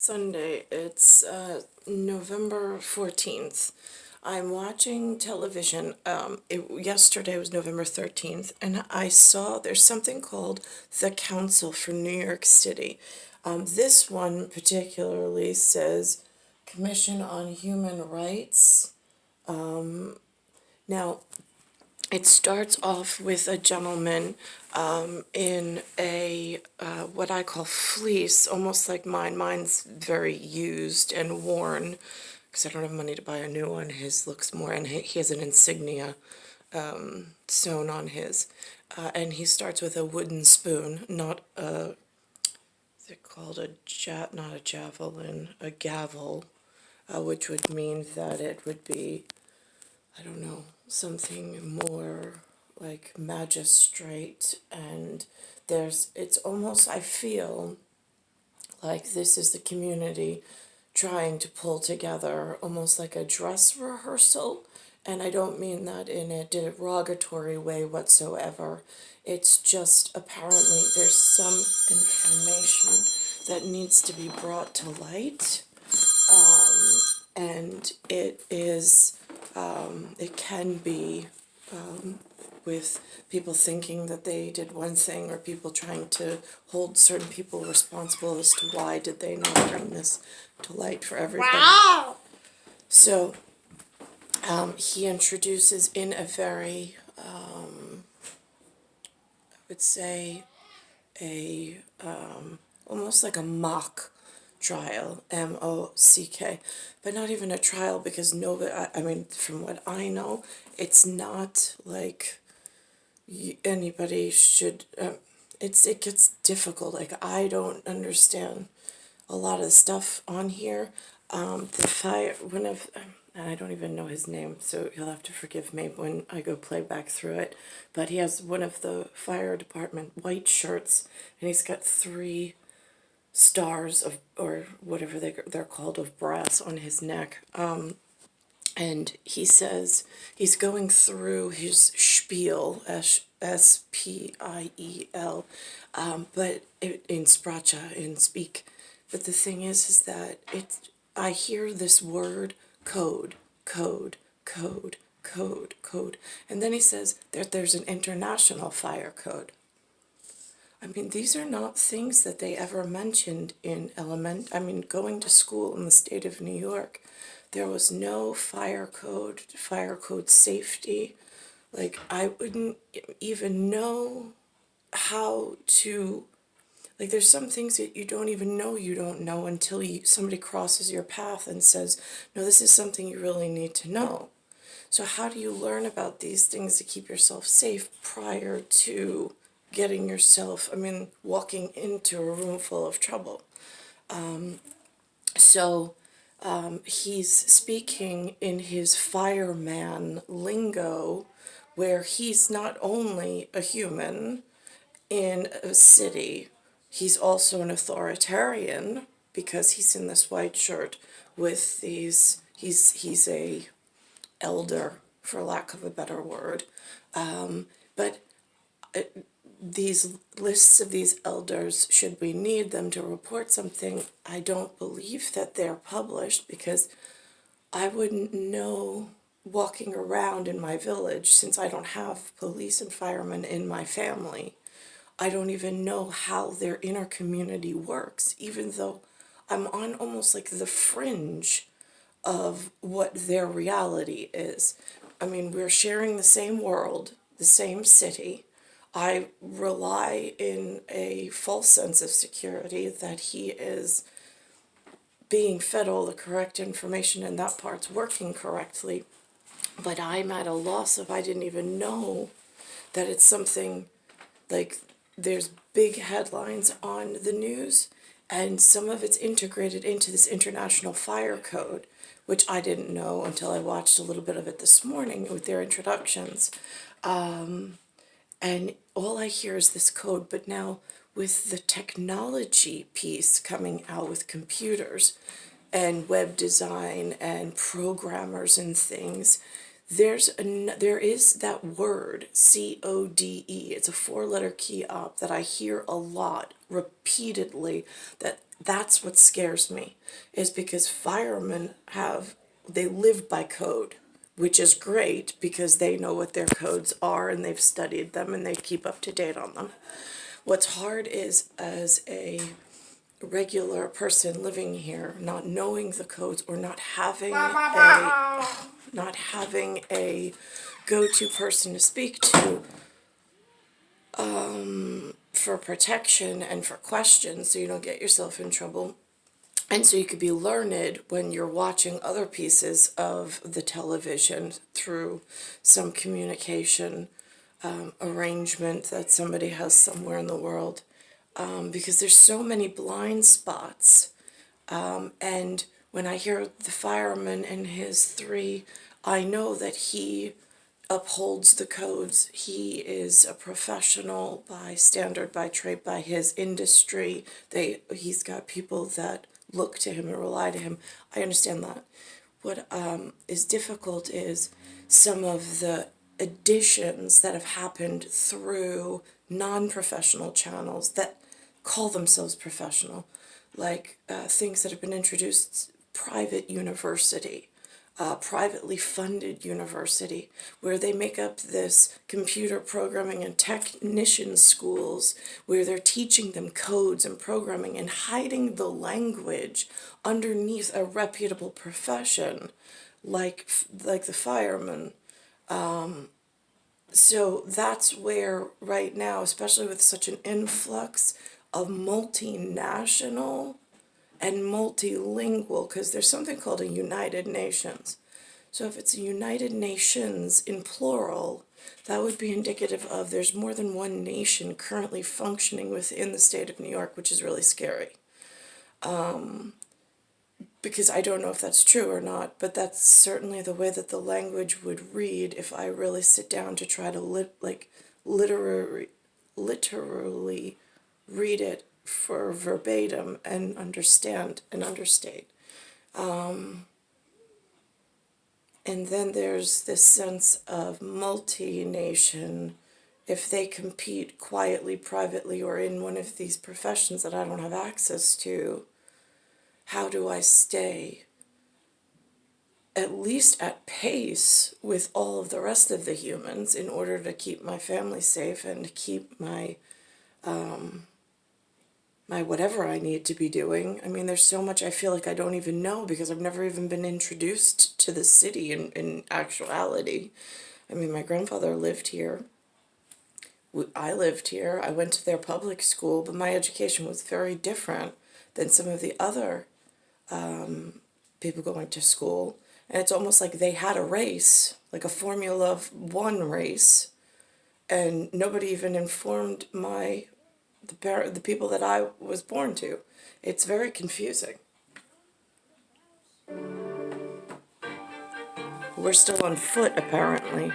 Sunday. It's November 14th. I'm watching television. Yesterday was November 13th, and I saw there's something called the Council for New York City. This one particularly says Commission on Human Rights. Now, it starts off with a gentleman in a what I call fleece, almost like mine. Mine's very used and worn because I don't have money to buy a new one. His looks more, and he has an insignia sewn on his. And he starts with a wooden spoon, not a, is it called not a javelin, a gavel, which would mean that it would be, I don't know, something more like magistrate. And it's almost, I feel like this is the community trying to pull together almost like a dress rehearsal. And I don't mean that in a derogatory way whatsoever. It's just apparently there's some information that needs to be brought to light. And it can be with people thinking that they did one thing, or people trying to hold certain people responsible as to why did they not bring this to light for everybody. Wow. So he introduces in a very, I would say, almost like a mock trial, M-O-C-K, but not even a trial, because nobody, I mean, from what I know, it's not like anybody should, it gets difficult. Like, I don't understand a lot of the stuff on here. And I don't even know his name, so you'll have to forgive me when I go play back through it, but he has one of the fire department white shirts, and he's got 3 stars of, or whatever they're called, of brass on his neck. And he says he's going through his spiel, S-P-I-E-L, but in Spracha, in speak. But the thing is that I hear this word code, code, code, code, code, and then he says that there's an international fire code. I mean, these are not things that they ever mentioned in going to school in the state of New York, there was no fire code safety. Like, I wouldn't even know how to, like, there's some things that you don't even know you don't know until somebody crosses your path and says, no, this is something you really need to know. So how do you learn about these things to keep yourself safe prior to getting yourself, walking into a room full of trouble? He's speaking in his fireman lingo, where he's not only a human in a city, he's also an authoritarian, because he's in this white shirt with these, he's a elder, for lack of a better word. But these lists of these elders, should we need them to report something, I don't believe that they're published, because I wouldn't know, walking around in my village, since I don't have police and firemen in my family, I don't even know how their inner community works, even though I'm on almost like the fringe of what their reality is. We're sharing the same world, the same city. I rely in a false sense of security that he is being fed all the correct information and that part's working correctly. But I'm at a loss if I didn't even know that it's something like, there's big headlines on the news, and some of it's integrated into this international fire code, which I didn't know until I watched a little bit of it this morning with their introductions. And all I hear is this code, but now with the technology piece coming out with computers and web design and programmers and things, there is that word, CODE. It's a four-letter key up that I hear a lot repeatedly. That's what scares me, is because firemen they live by code, which is great because they know what their codes are and they've studied them and they keep up to date on them. What's hard is, as a regular person living here, not knowing the codes or not having a go-to person to speak to for protection and for questions, so you don't get yourself in trouble. And so you could be learned when you're watching other pieces of the television through some communication arrangement that somebody has somewhere in the world. Because there's so many blind spots. And when I hear the fireman and his three, I know that he upholds the codes. He is a professional by standard, by trade, by his industry. He's got people that look to him and rely to him. I understand that. What is difficult is some of the additions that have happened through non-professional channels that call themselves professional, like things that have been introduced, private university, privately funded university, where they make up this computer programming and technician schools where they're teaching them codes and programming and hiding the language underneath a reputable profession like the firemen. So that's where right now, especially with such an influx of multinational and multilingual, because there's something called a United Nations. So if it's a United Nations in plural, that would be indicative of there's more than one nation currently functioning within the state of New York, which is really scary. Because I don't know if that's true or not, but that's certainly the way that the language would read if I really sit down to try to literally read it for verbatim and understand and understate. And then there's this sense of multi-nation. If they compete quietly, privately, or in one of these professions that I don't have access to, how do I stay at least at pace with all of the rest of the humans in order to keep my family safe and keep my whatever I need to be doing? I mean, there's so much I feel like I don't even know because I've never even been introduced to the city in actuality. I mean, my grandfather lived here. I lived here. I went to their public school, but my education was very different than some of the other people going to school. And it's almost like they had a race, like a Formula One race, and nobody even informed the people that I was born to. It's very confusing. We're still on foot, apparently.